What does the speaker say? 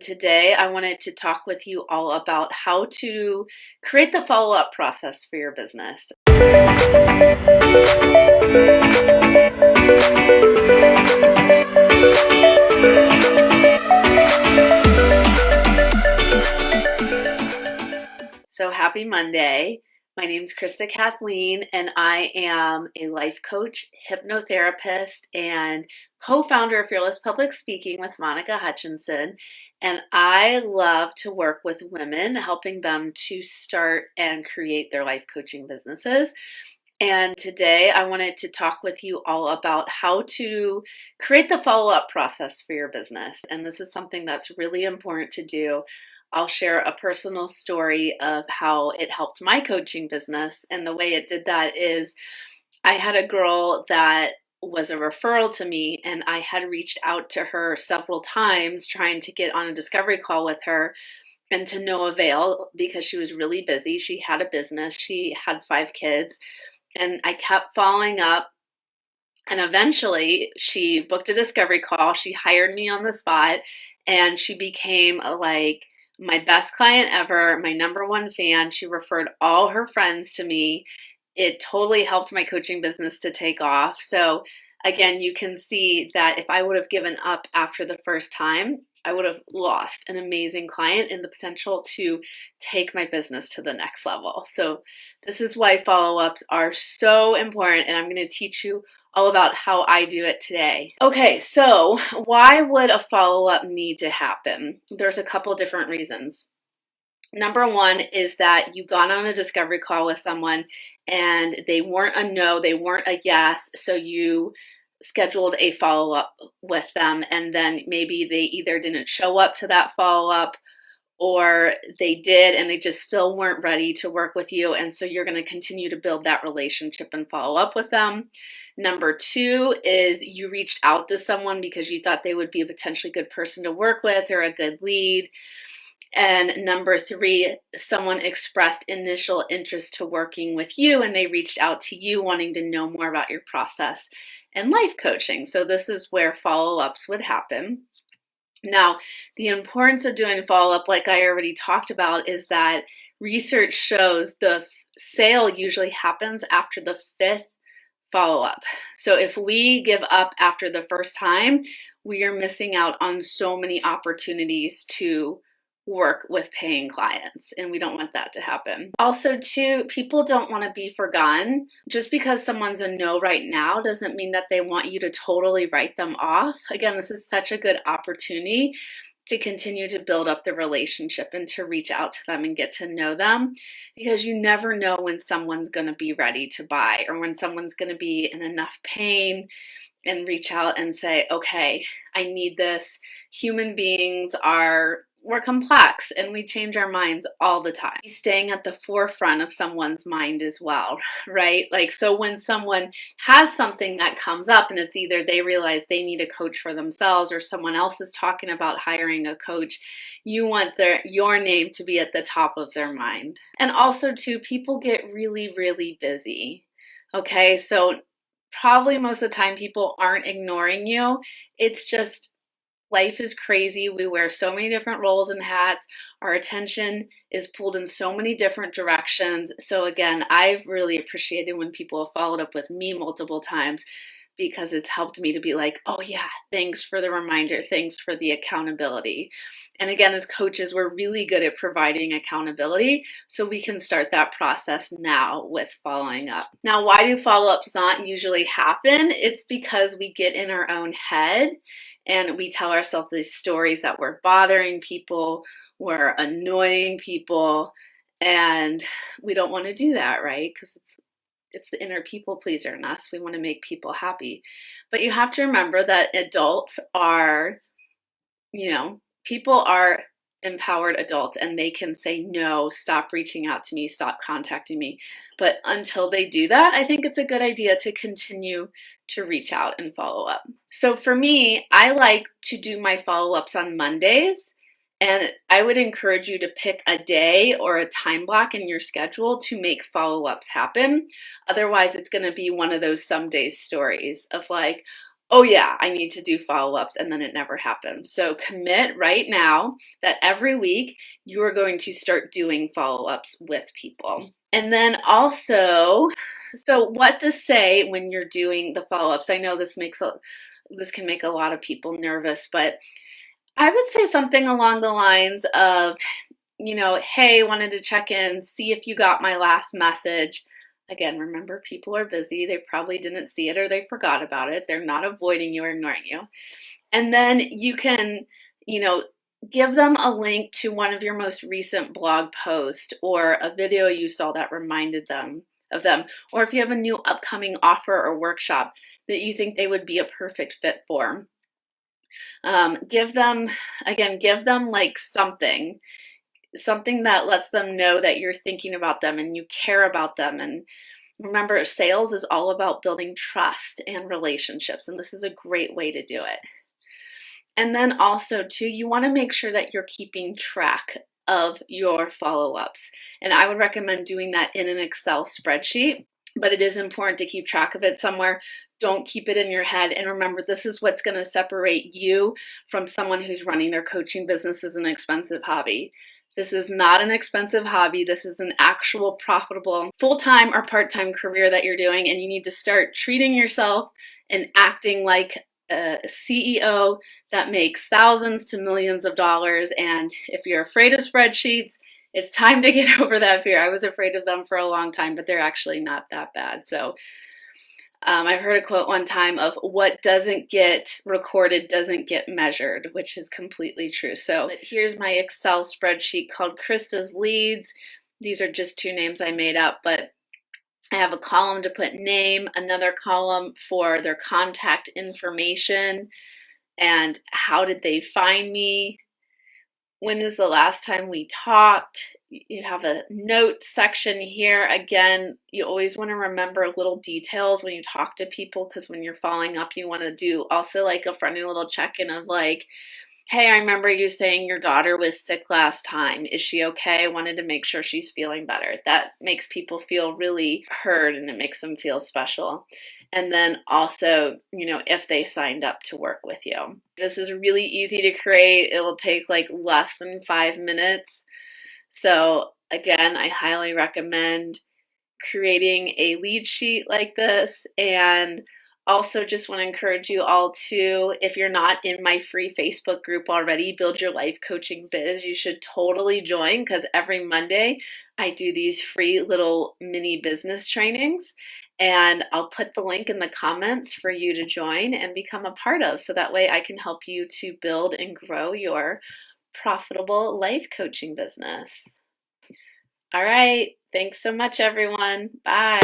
Today, I wanted to talk with you all about how to create the follow-up process for your business. So happy Monday. My name is Krista Kathleen, and I am a life coach, hypnotherapist, and co-founder of Fearless Public Speaking with Monica Hutchinson. And I love to work with women, helping them to start and create their life coaching businesses. And today I wanted to talk with you all about how to create the follow-up process for your business. And this is something that's really important to do. I'll share a personal story of how it helped my coaching business. And the way it did that is I had a girl that was a referral to me, and I had reached out to her several times trying to get on a discovery call with her, and to no avail because she was really busy. She had a business, she had 5 kids, and I kept following up. And eventually she booked a discovery call. She hired me on the spot, and she became like my best client ever, my #1 fan. She referred all her friends to me. It totally helped my coaching business to take off. So again, you can see that if I would have given up after the first time, I would have lost an amazing client and the potential to take my business to the next level. So this is why follow-ups are so important, and I'm going to teach you all about how I do it today. Okay, so why would a follow-up need to happen? There's a couple different reasons. #1 is that you got on a discovery call with someone and they weren't a no, they weren't a yes, so you scheduled a follow-up with them, and then maybe they either didn't show up to that follow-up or they did and they just still weren't ready to work with you, and so you're going to continue to build that relationship and follow up with them. #2 is you reached out to someone because you thought they would be a potentially good person to work with or a good lead. And #3, someone expressed initial interest to working with you and they reached out to you wanting to know more about your process and life coaching. So this is where follow-ups would happen. Now, the importance of doing follow-up, like I already talked about, is that research shows the sale usually happens after the 5th follow-up. So if we give up after the first time, we are missing out on so many opportunities to work with paying clients, and we don't want that to happen. Also, too, people don't want to be forgotten. Just because someone's a no right now doesn't mean that they want you to totally write them off. Again, this is such a good opportunity to continue to build up the relationship and to reach out to them and get to know them, because you never know when someone's going to be ready to buy or when someone's going to be in enough pain and reach out and say, okay, I need this. Human beings we're complex and we change our minds all the time. Staying at the forefront of someone's mind as well, right? Like, so when someone has something that comes up and it's either they realize they need a coach for themselves or someone else is talking about hiring a coach, you want your name to be at the top of their mind. And also too, people get really, really busy. Okay, so probably most of the time people aren't ignoring you. It's just life is crazy. We wear so many different roles and hats. Our attention is pulled in so many different directions. So again, I've really appreciated when people have followed up with me multiple times, because it's helped me to be like, oh yeah, thanks for the reminder, thanks for the accountability. And again, as coaches, we're really good at providing accountability, so we can start that process now with following up. Now, why do follow-ups not usually happen? It's because we get in our own head and we tell ourselves these stories that we're bothering people, we're annoying people, and we don't want to do that, right? Because it's the inner people pleaser in us. We want to make people happy. But you have to remember that adults are, people are empowered adults and they can say, no, stop reaching out to me, stop contacting me. But until they do that, I think it's a good idea to continue to reach out and follow up. So for me, I like to do my follow-ups on Mondays. And I would encourage you to pick a day or a time block in your schedule to make follow-ups happen. Otherwise, it's going to be one of those some days stories of like, oh yeah, I need to do follow-ups, and then it never happens. So commit right now that every week you are going to start doing follow-ups with people. And then also, so what to say when you're doing the follow-ups. I know this can make a lot of people nervous, but I would say something along the lines of, hey, wanted to check in, see if you got my last message. Again, remember, people are busy. They probably didn't see it or they forgot about it. They're not avoiding you or ignoring you. And then you can, give them a link to one of your most recent blog posts or a video you saw that reminded them of them. Or if you have a new upcoming offer or workshop that you think they would be a perfect fit for. Give them like something that lets them know that you're thinking about them and you care about them. And remember, sales is all about building trust and relationships, and this is a great way to do it. And then also, too, you want to make sure that you're keeping track of your follow-ups. And I would recommend doing that in an Excel spreadsheet, but it is important to keep track of it somewhere. Don't keep it in your head. And remember, this is what's going to separate you from someone who's running their coaching business as an expensive hobby. This is not an expensive hobby. This is an actual profitable full-time or part-time career that you're doing, and you need to start treating yourself and acting like a CEO that makes thousands to millions of dollars. And if you're afraid of spreadsheets, it's time to get over that fear. I was afraid of them for a long time, but they're actually not that bad. So I've heard a quote one time of what doesn't get recorded doesn't get measured, which is completely true. So here's my Excel spreadsheet called Krista's Leads. These are just two names I made up, but I have a column to put name, another column for their contact information and how did they find me, when is the last time we talked. You have a note section here. Again, you always want to remember little details when you talk to people, because when you're following up, you want to do also like a friendly little check-in of like, hey, I remember you saying your daughter was sick last time. Is she okay? I wanted to make sure she's feeling better. That makes people feel really heard and it makes them feel special. And then also, if they signed up to work with you. This is really easy to create. It will take like less than 5 minutes. So again, I highly recommend creating a lead sheet like this. And also just want to encourage you all to, if you're not in my free Facebook group already, Build Your Life Coaching Biz, you should totally join, because every Monday I do these free little mini business trainings. And I'll put the link in the comments for you to join and become a part of, so that way I can help you to build and grow your profitable life coaching business. All right. Thanks so much, everyone. Bye.